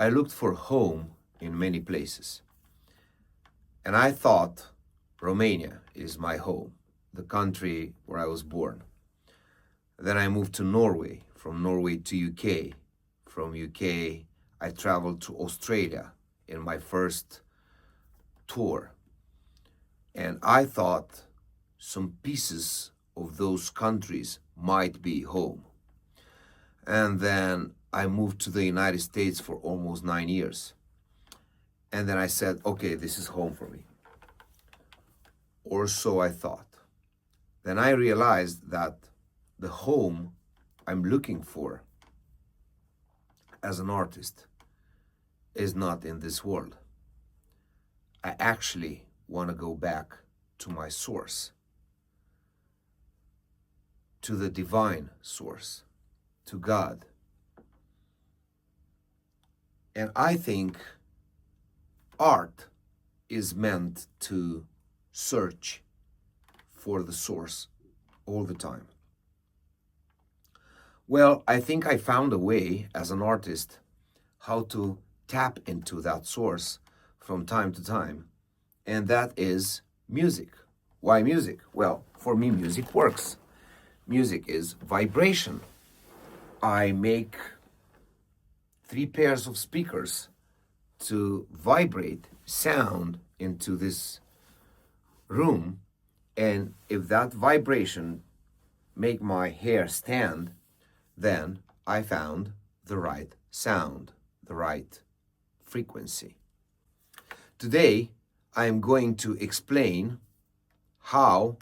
I looked for home in many places. And I thought Romania is my home, the country where I was born. Then I moved to Norway, from Norway to UK. From UK, I traveled to Australia in my first tour. And I thought some pieces of those countries might be home. And then I moved to the United States for almost 9 years. And then I said, okay, this is home for me. Or so I thought. Then I realized that the home I'm looking for as an artist is not in this world. I actually want to go back to my source, to the divine source, to God. And I think art is meant to search for the source all the time. Well, I think I found a way as an artist how to tap into that source from time to time, and that is music. Why music? Well, for me, music works. Music is vibration. I make 3 pairs of speakers to vibrate sound into this room, and if that vibration make my hair stand, then I found the right sound, the right frequency. Today, I am going to explain how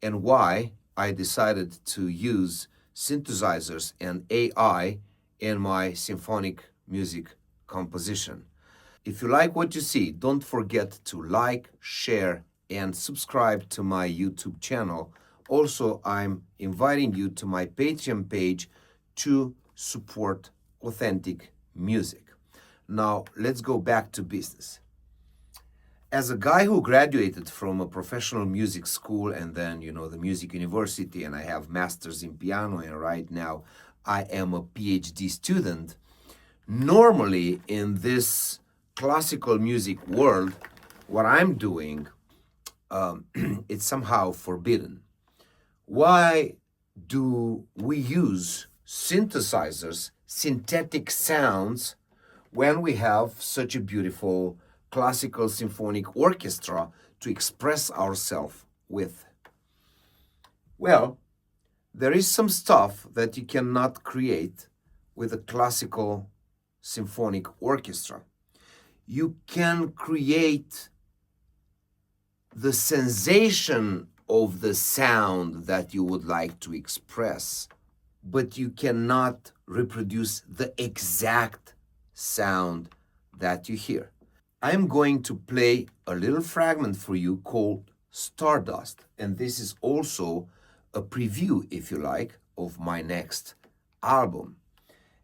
and why I decided to use synthesizers and AI in my symphonic music composition. If you like what you see, don't forget to like, share, and subscribe to my YouTube channel. Also, I'm inviting you to my Patreon page to support authentic music. Now, let's go back to business. As a guy who graduated from a professional music school and then, the music university, and I have masters in piano, and right now I am a PhD student, normally in this classical music world, what I'm doing, it's somehow forbidden. Why do we use synthesizers, synthetic sounds, when we have such a beautiful classical symphonic orchestra to express ourselves with? Well, there is some stuff that you cannot create with a classical symphonic orchestra. You can create the sensation of the sound that you would like to express, but you cannot reproduce the exact sound that you hear. I'm going to play a little fragment for you called Stardust, and this is also a preview, if you like, of my next album.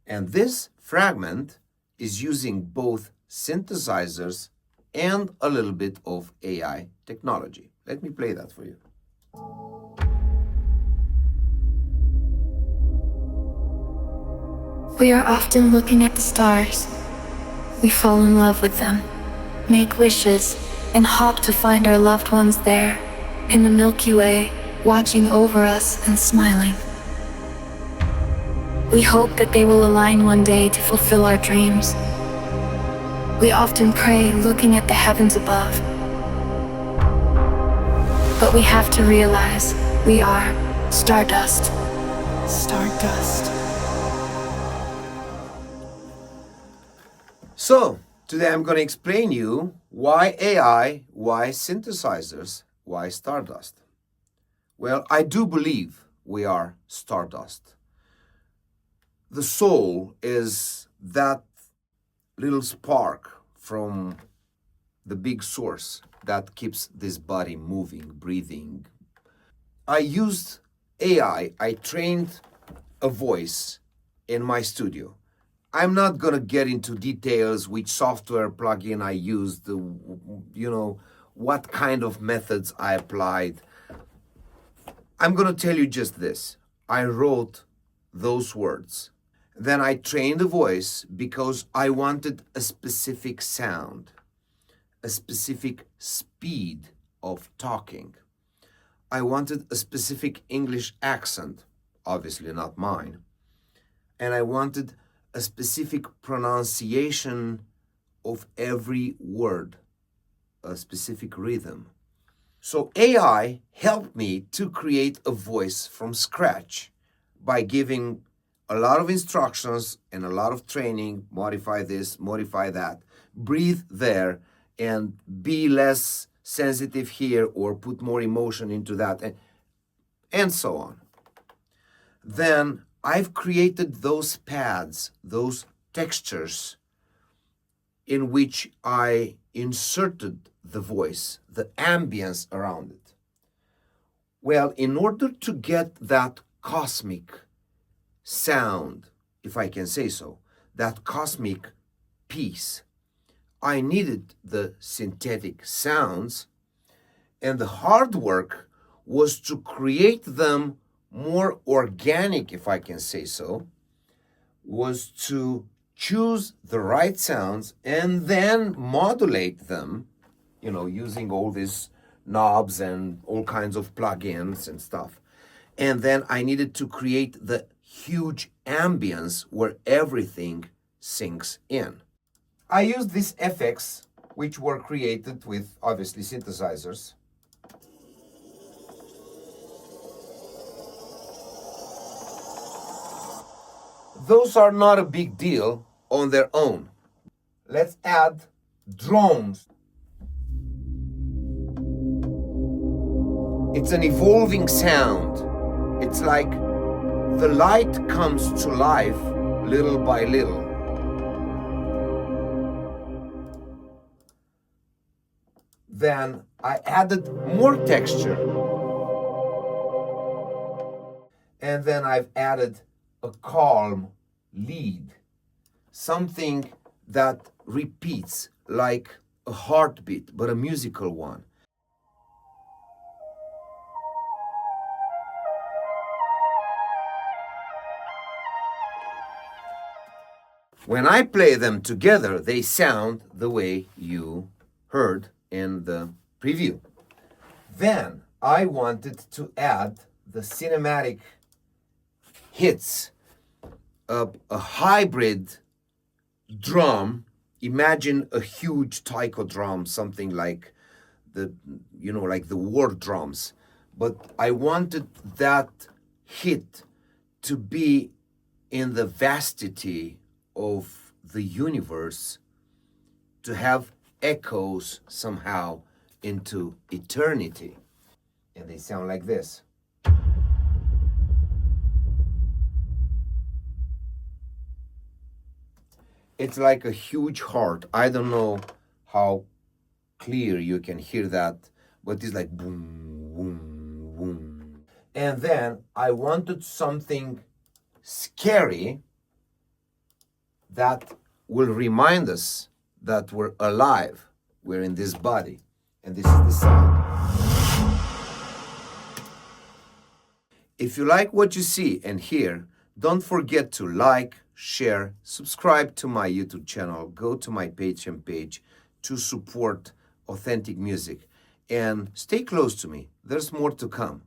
And this fragment is using both synthesizers and a little bit of AI technology. Let me play that for you. We are often looking at the stars. We fall in love with them, make wishes, and hope to find our loved ones there, in the Milky Way, watching over us and smiling. We hope that they will align one day to fulfill our dreams. We often pray looking at the heavens above. But we have to realize we are stardust. Stardust. So, today I'm going to explain you why AI, why synthesizers, why stardust. Well, I do believe we are stardust. The soul is that little spark from the big source that keeps this body moving, breathing. I used AI, I trained a voice in my studio. I'm not going to get into details, which software plugin I used, what kind of methods I applied. I'm going to tell you just this. I wrote those words. Then I trained the voice because I wanted a specific sound, a specific speed of talking. I wanted a specific English accent, obviously not mine. And I wanted a specific pronunciation of every word, a specific rhythm. So AI helped me to create a voice from scratch by giving a lot of instructions and a lot of training, modify this, modify that, breathe there, and be less sensitive here or put more emotion into that, and so on. Then I've created those pads, those textures in which I inserted the voice, the ambience around it. Well, in order to get that cosmic sound, if I can say so, that cosmic piece, I needed the synthetic sounds, and the hard work was to create them more organic, if I can say so, was to choose the right sounds and then modulate them, using all these knobs and all kinds of plugins and stuff. And then I needed to create the huge ambience where everything sinks in. I used these effects, which were created with, obviously, synthesizers. Those are not a big deal on their own. Let's add drones. It's an evolving sound. It's like the light comes to life little by little. Then I added more texture. And then I've added a calm lead, something that repeats like a heartbeat, but a musical one. When I play them together, they sound the way you heard in the preview. Then I wanted to add the cinematic hits, a hybrid drum. Imagine a huge taiko drum, something like like the war drums. But I wanted that hit to be in the vastity of the universe, to have echoes somehow into eternity. And they sound like this. It's like a huge heart. I don't know how clear you can hear that, but it's like boom, boom, boom. And then I wanted something scary that will remind us that we're alive, we're in this body, and this is the sound. If you like what you see and hear, don't forget to like, share, subscribe to my YouTube channel, go to my Patreon page to support authentic music, and stay close to me. There's more to come.